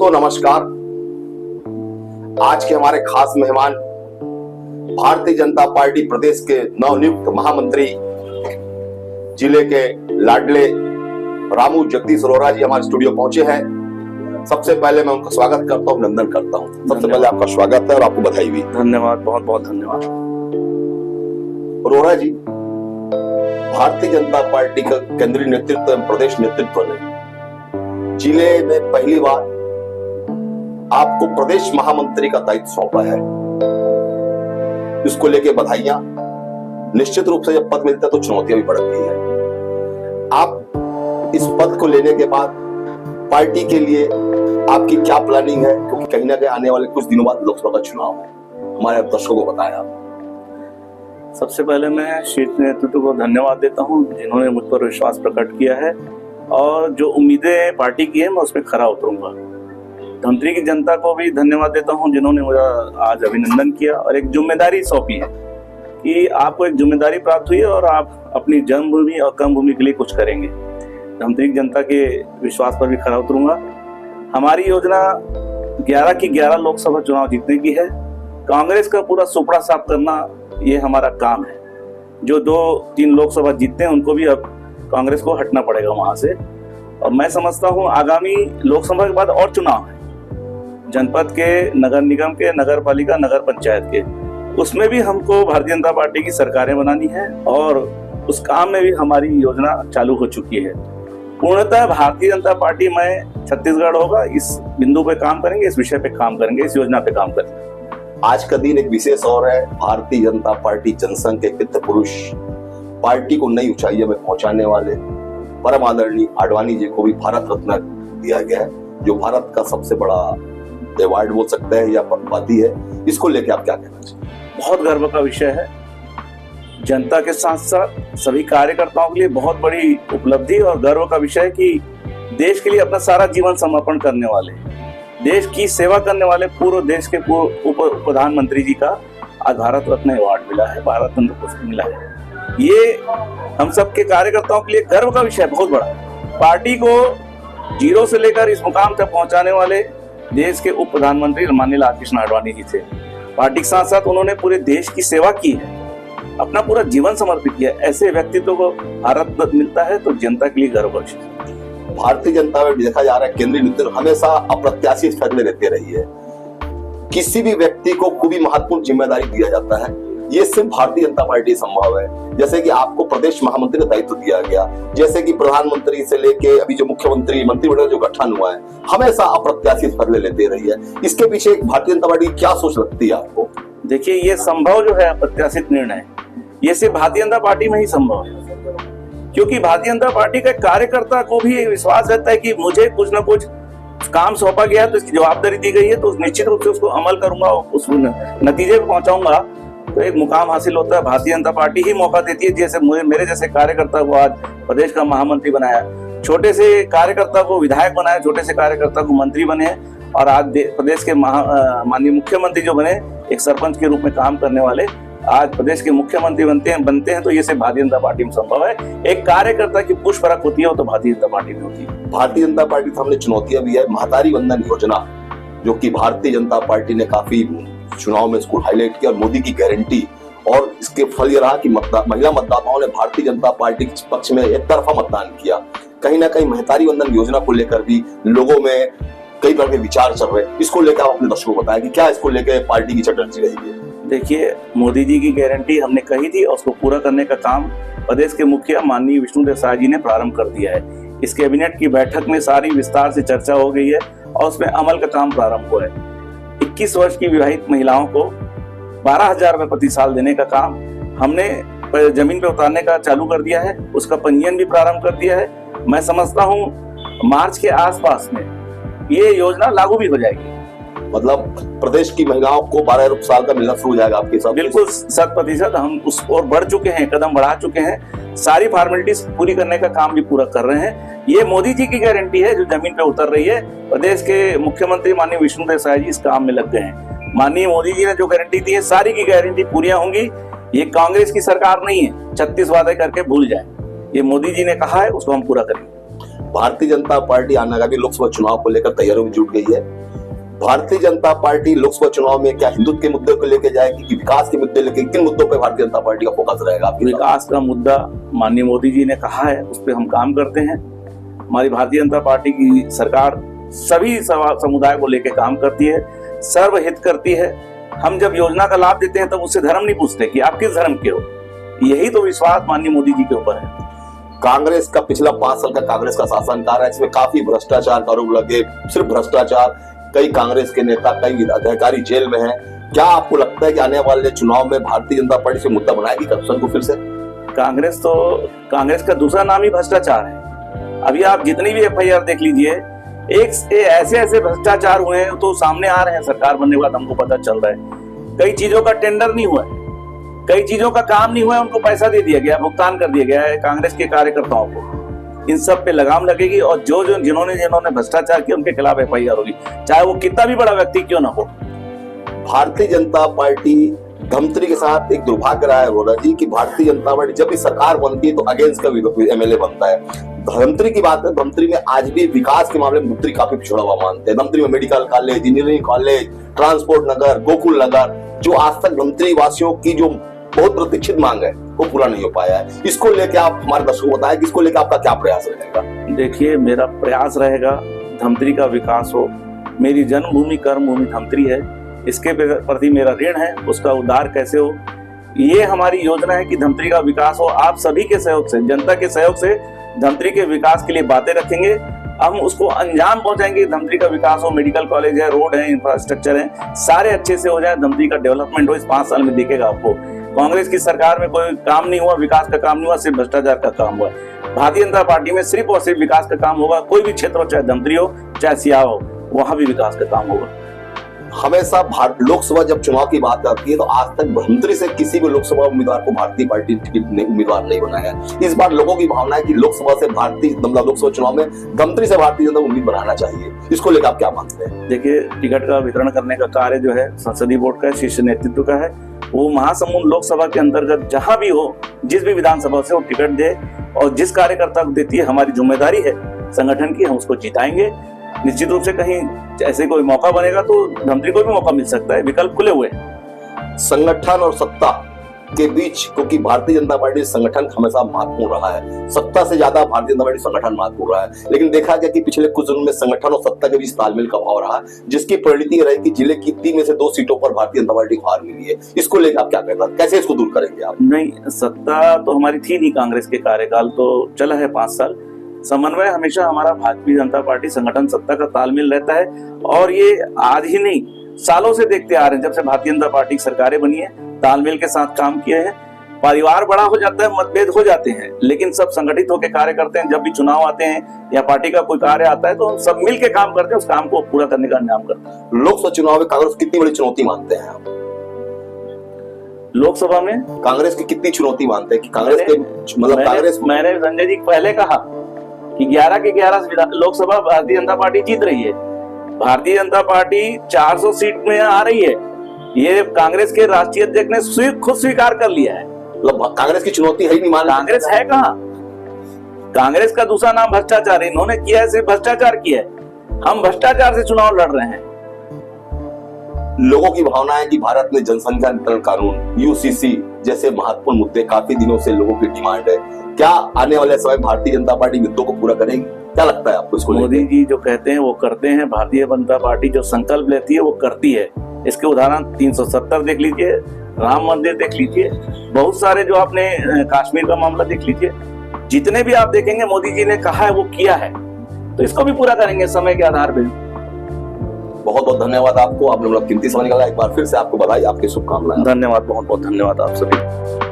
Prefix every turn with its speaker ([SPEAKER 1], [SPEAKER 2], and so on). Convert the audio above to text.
[SPEAKER 1] दोस्तों नमस्कार। आज के हमारे खास मेहमान भारतीय जनता पार्टी प्रदेश के नवनियुक्त महामंत्री जिले के लाडले रामू जगदीश अरोड़ा जी हमारे स्टूडियो पहुंचे हैं। सबसे पहले मैं उनका स्वागत करता हूं, अभिनंदन करता हूं। सबसे पहले आपका स्वागत है और आपको बधाई भी।
[SPEAKER 2] धन्यवाद, बहुत बहुत धन्यवाद।
[SPEAKER 1] अरोड़ा जी, भारतीय जनता पार्टी का केंद्रीय नेतृत्व एवं प्रदेश नेतृत्व ने जिले में पहली बार आपको प्रदेश महामंत्री का दायित्व सौंपा है। इसको लेके बधाइयां। निश्चित रूप से जब पद मिलता है तो चुनौतियां भी बढ़ती है। आप इस पद को लेने के बाद पार्टी के लिए आपकी क्या प्लानिंग है, क्योंकि कहीं ना कहीं आने वाले कुछ दिनों बाद लोकसभा का चुनाव है। हमारे दर्शकों को बताया आप।
[SPEAKER 2] सबसे पहले मैं शीर्ष नेतृत्व को धन्यवाद देता हूं जिन्होंने मुझ पर विश्वास प्रकट किया है और जो उम्मीदें पार्टी की है मैं उस पर खरा उतरूंगा। धमतरी की जनता को भी धन्यवाद देता हूं जिन्होंने मुझे आज अभिनंदन किया और एक जिम्मेदारी सौंपी है कि आपको एक जिम्मेदारी प्राप्त हुई है और आप अपनी जन्मभूमि और कर्मभूमि के लिए कुछ करेंगे। धमतरी की जनता के विश्वास पर भी खरा उतरूंगा। हमारी योजना 11 की 11 लोकसभा चुनाव जीतने की है। कांग्रेस का पूरा सुपड़ा साफ करना ये हमारा काम है। जो 2-3 लोकसभा जीतते हैं उनको भी अब कांग्रेस को हटना पड़ेगा वहां से। और मैं समझता हूं आगामी लोकसभा के बाद और चुनाव है, जनपद के, नगर निगम के, नगर पालिका, नगर पंचायत के, उसमें भी हमको भारतीय जनता पार्टी की सरकारें बनानी है और उस काम में भी हमारी योजना चालू हो चुकी है। पूर्णतः भारतीय जनता पार्टी में छत्तीसगढ़ होगा, इस बिंदु पे काम करेंगे, इस विषय पे काम करेंगे, इस योजना पे काम करेंगे।
[SPEAKER 1] आज का दिन एक विशेष और है। भारतीय जनता पार्टी जनसंघ के पितृ पुरुष, पार्टी को नई ऊंचाइयों में पहुंचाने वाले परम आदरणीय आडवाणी जी को भी भारत रत्न दिया गया है, जो भारत का सबसे बड़ा अवार्ड बोल सकते हैं या उपाधि है। इसको लेके आप क्या कहना चाहिए?
[SPEAKER 2] बहुत गर्व का विषय है। जनता के साथ साथ सभी कार्यकर्ताओं के लिए बहुत बड़ी उपलब्धि और गर्व का विषय है कि देश के लिए अपना सारा जीवन समर्पण करने वाले, देश की सेवा करने वाले पूर्व देश के उप प्रधानमंत्री जी का आज भारत रत्न अवार्ड मिला है, भारत रत्न पुरस्कार मिला है। ये हम सब के कार्यकर्ताओं के लिए गर्व का विषय बहुत बड़ा। पार्टी को जीरो से लेकर इस मुकाम तक पहुंचाने वाले देश के उप प्रधानमंत्री माननीय लाल कृष्ण आडवाणी जी थे। पार्टी के साथ साथ उन्होंने पूरे देश की सेवा की है, अपना पूरा जीवन समर्पित किया। ऐसे व्यक्तित्व को भारत रत्न मिलता है तो जनता के लिए गर्व का विषय।
[SPEAKER 1] भारतीय जनता में देखा जा रहा है केंद्रीय नेतृत्व हमेशा अप्रत्याशित फैसले लेते रही है। किसी भी व्यक्ति को कोई भी महत्वपूर्ण जिम्मेदारी दिया जाता है, ये सिर्फ भारतीय जनता पार्टी संभव है। जैसे कि आपको प्रदेश महामंत्री का दायित्व दिया गया, जैसे कि प्रधानमंत्री से लेके अभी जो मुख्यमंत्री मंत्रिमंडल जो गठन हुआ है, हमेशा अप्रत्याशित फैसले लेते रही है। इसके पीछे भारतीय जनता पार्टी क्या सोच लगती है आपको?
[SPEAKER 2] देखिए, ये संभव जो है अप्रत्याशित निर्णय, ये सिर्फ भारतीय जनता पार्टी में ही संभव है, क्योंकि भारतीय जनता पार्टी के कार्यकर्ता को भी विश्वास रहता है कि मुझे कुछ ना कुछ काम सौंपा गया है तो इसकी जवाबदारी दी गई है तो निश्चित रूप से उसको अमल करूंगा, उस नतीजे पे पहुंचाऊंगा तो एक मुकाम हासिल होता है। भारतीय जनता पार्टी ही मौका देती है। जैसे मेरे जैसे कार्यकर्ता को आज प्रदेश का महामंत्री बनाया, छोटे से कार्यकर्ता को विधायक बनाया, छोटे से कार्यकर्ता को मंत्री बने और आज प्रदेश के माननीय मुख्यमंत्री जो बने, एक सरपंच के रूप में काम करने वाले आज प्रदेश के मुख्यमंत्री बनते हैं तो ये सिर्फ भारतीय जनता पार्टी में संभव है। एक कार्यकर्ता की पुष्प फर्क होती है वो तो भारतीय जनता पार्टी में होती है।
[SPEAKER 1] भारतीय जनता पार्टी के सामने चुनौतियां भी है। महतारी वंदन योजना, जो कि भारतीय जनता पार्टी ने काफी चुनाव में इसको हाईलाइट किया और मोदी की गारंटी, और इसके फल ये रहा कि महिला मतदाताओं ने भारतीय जनता पार्टी के पक्ष में एक तरफा मतदान किया। कहीं ना कहीं महतारी वंदन योजना को लेकर भी लोगों में कई तरह के विचार चल रहे हैं। इसको लेकर आप अपने दर्शकों को बताया कि क्या इसको लेकर पार्टी की चटर्जी रहेगी?
[SPEAKER 2] देखिए, मोदी जी की गारंटी हमने कही थी और उसको पूरा करने का काम प्रदेश के मुखिया माननीय विष्णुदेव साय जी ने प्रारंभ कर दिया है। इस कैबिनेट की बैठक में सारी विस्तार से चर्चा हो गई है और उसमें अमल का काम प्रारंभ हुआ है। 21 वर्ष की विवाहित महिलाओं को 12,000 रुपए प्रति साल देने का काम हमने जमीन पे उतारने का चालू कर दिया है, उसका पंजीयन भी प्रारंभ कर दिया है। मैं समझता हूँ मार्च के आसपास में ये योजना लागू भी हो जाएगी।
[SPEAKER 1] मतलब प्रदेश की महिलाओं को 12 साल का मिलना शुरू हो जाएगा आपके साथ?
[SPEAKER 2] बिल्कुल 100% हम उस और बढ़ चुके हैं, कदम बढ़ा चुके हैं। सारी फॉर्मेलिटीज पूरी करने का काम भी पूरा कर रहे हैं। ये मोदी जी की गारंटी है जो जमीन पे उतर रही है। प्रदेश के मुख्यमंत्री माननीय विष्णुदेव साय जी इस काम में लग गए हैं। माननीय मोदी जी ने जो गारंटी दी है सारी की गारंटी पूरी होंगी। ये कांग्रेस की सरकार नहीं है 36 वादे करके भूल जाए। ये मोदी जी ने कहा है, उसको हम पूरा करेंगे।
[SPEAKER 1] भारतीय जनता पार्टी आगामी लोकसभा चुनाव को लेकर तैयारियों में जुट गई है। भारतीय जनता पार्टी लोकसभा चुनाव में क्या हिंदुत्व के मुद्दे को लेकर जाएगी कि विकास के मुद्दे लेकर, किन मुद्दों पर भारतीय जनता पार्टी का फोकस रहेगा?
[SPEAKER 2] विकास का मुद्दा माननीय मोदी जी ने कहा है, उस पर हम काम करते हैं। हमारी भारतीय जनता पार्टी की सरकार सभी समुदाय को लेकर काम करती है, सर्वहित करती है। हम जब योजना का लाभ देते हैं तब उससे धर्म नहीं पूछते कि आप किस धर्म के हो। यही तो विश्वास माननीय मोदी जी के ऊपर है।
[SPEAKER 1] कांग्रेस का पिछला 5 साल का कांग्रेस का शासनकाल है, इसमें काफी भ्रष्टाचार का आरोप लगे, सिर्फ भ्रष्टाचार। कई कांग्रेस के नेता, कई अधिकारी जेल में हैं। क्या आपको लगता है कि आने वाले चुनाव में भारतीय जनता पार्टी से मुद्दा बनाएगी करप्शन को फिर से?
[SPEAKER 2] कांग्रेस का दूसरा नाम ही भ्रष्टाचार है। अभी आप जितनी भी FIR देख लीजिए, ऐसे भ्रष्टाचार हुए हैं तो सामने आ रहे हैं। सरकार बनने के बाद हमको पता चल रहा है कई चीजों का टेंडर नहीं हुआ है, कई चीजों का काम नहीं हुआ है, उनको पैसा दे दिया गया, भुगतान कर दिया गया है कांग्रेस के कार्यकर्ताओं को। इन सब पे लगाम लगेगी और जिन्होंने भ्रष्टाचार किया उनके खिलाफ FIR होगी, चाहे वो कितना भी बड़ा व्यक्ति क्यों ना हो।
[SPEAKER 1] भारतीय जनता पार्टी धमतरी के साथ एक दुर्भाग्य रहा है बोला जी कि भारतीय जनता पार्टी जब भी सरकार बनती है तो अगेंस्ट का MLA बनता है। धमतरी की बात है, धमतरी में आज भी विकास के मामले में धमतरी काफी पिछड़ा हुआ मानते हैं। धमतरी में medical college, engineering college, transport Nagar, Gokul Nagar, जो आज तक धमतरी वासियों की जो बहुत प्रतीक्षित मांग है वो पूरा नहीं हो पाया है। इसको लेकर आप हमारे दर्शकों को बताएं कि इसको लेकर आपका क्या प्रयास रहेगा?
[SPEAKER 2] देखिए, मेरा प्रयास रहेगा धमतरी का विकास हो। मेरी जन्मभूमि कर्मभूमि धमतरी है, इसके प्रति मेरा ऋण है, उसका उद्धार कैसे हो, ये हमारी योजना है कि धमतरी का विकास हो। आप सभी के सहयोग से, जनता के सहयोग से धमतरी के विकास के लिए बातें रखेंगे, हम उसको अंजाम पहुंचाएंगे। धमतरी का विकास हो, मेडिकल कॉलेज है, रोड है, इंफ्रास्ट्रक्चर है, सारे अच्छे से हो जाए, धमतरी का डेवलपमेंट हो। इस 5 साल में दिखेगा आपको कांग्रेस की सरकार में कोई काम नहीं हुआ, विकास का काम नहीं हुआ, सिर्फ भ्रष्टाचार का काम हुआ। भारतीय जनता पार्टी में सिर्फ और सिर्फ विकास का काम होगा। कोई भी क्षेत्र हो, चाहे धमतरी हो चाहे सियाव हो, वहां भी विकास का काम होगा।
[SPEAKER 1] हमेशा लोकसभा जब चुनाव की बात आती है तो आज तक धमतरी से किसी भी लोकसभा उम्मीदवार को भारतीय पार्टी टिकट उम्मीदवार नहीं बनाया है। इस बार लोगों की भावना है कि लोकसभा चुनाव में धमतरी से भारतीय जनता उम्मीदवार बनाना चाहिए। इसको लेकर आप क्या मानते हैं?
[SPEAKER 2] देखिए, टिकट का वितरण करने का कार्य जो है संसदीय बोर्ड का, शीर्ष नेतृत्व का है। वो महासमुंद लोकसभा के अंतर्गत जहां भी हो, जिस भी विधानसभा से वो टिकट दे, और जिस कार्यकर्ता को देती है, हमारी जिम्मेदारी है संगठन की, हम उसको जिताएंगे। निश्चित रूप से कहीं ऐसे कोई मौका बनेगा तो धमतरी को भी मौका मिल सकता है, विकल्प खुले हुए हैं।
[SPEAKER 1] संगठन और सत्ता के बीच, क्योंकि भारतीय जनता पार्टी संगठन हमेशा महत्वपूर्ण रहा है, सत्ता से ज्यादा भारतीय जनता पार्टी संगठन महत्वपूर्ण रहा है। लेकिन देखा गया कि पिछले कुछ दिनों में संगठन और सत्ता के बीच तालमेल का अभाव रहा, जिसकी परिणति रही कि जिले की 3 में से 2 सीटों पर भारतीय जनता पार्टी को हार मिली है। इसको लेकर आप क्या कहते हैं, कैसे इसको दूर करेंगे आप?
[SPEAKER 2] नहीं, सत्ता तो हमारी थी नहीं, कांग्रेस के कार्यकाल तो चला है 5 साल। समन्वय हमेशा हमारा भारतीय जनता पार्टी संगठन सत्ता का तालमेल रहता है, और ये आज ही नहीं, सालों से देखते आ रहे हैं। जब से भारतीय जनता पार्टी की सरकारें बनी है, तालमेल के साथ काम किए हैं। परिवार बड़ा हो जाता है, मतभेद हो जाते हैं, लेकिन सब संगठित होकर कार्य करते हैं। जब भी चुनाव आते हैं या पार्टी का कोई कार्य आता है तो हम सब मिल के काम करते हैं, उस काम को पूरा करने का इंतजाम करते हैं।
[SPEAKER 1] लोकसभा चुनाव में कांग्रेस कितनी बड़ी चुनौती मानते हैं आप?
[SPEAKER 2] लोकसभा में
[SPEAKER 1] कांग्रेस की कितनी चुनौती मानते हैं कि कांग्रेस के कांग्रेस?
[SPEAKER 2] मैंने संजय जी पहले कहा कि 11 के 11 लोकसभा भारतीय जनता पार्टी जीत रही है। भारतीय जनता पार्टी 400 सीट में आ रही है, ये कांग्रेस के राष्ट्रीय अध्यक्ष ने खुद स्वीकार कर लिया है।
[SPEAKER 1] मतलब कांग्रेस की चुनौती है ही नहीं मान?
[SPEAKER 2] कांग्रेस है कहाँ? कांग्रेस का दूसरा नाम भ्रष्टाचार है। इन्होंने किया है, सिर्फ भ्रष्टाचार किया है। हम भ्रष्टाचार से चुनाव लड़ रहे हैं।
[SPEAKER 1] लोगों की भावना है कि भारत में जनसंख्या नियंत्रण कानून, UCC जैसे महत्वपूर्ण मुद्दे काफी दिनों से लोगों की डिमांड है। क्या आने वाले समय भारतीय जनता पार्टी मुद्दों को पूरा करेगी? क्या लगता है आपको इसको?
[SPEAKER 2] मोदी जी जो कहते हैं वो करते हैं। भारतीय जनता पार्टी जो संकल्प लेती है वो करती है। इसके उदाहरण 370 देख लीजिए, राम मंदिर देख लीजिए, बहुत सारे जो आपने कश्मीर का मामला देख लीजिए, जितने भी आप देखेंगे मोदी जी ने कहा है वो किया है, तो इसको भी पूरा करेंगे समय के आधार पर।
[SPEAKER 1] बहुत बहुत धन्यवाद आपको, आपने कीमती समय निकाला। एक बार फिर से आपको बधाई, आपकी शुभकामनाएं।
[SPEAKER 2] धन्यवाद, बहुत बहुत धन्यवाद आप सभी।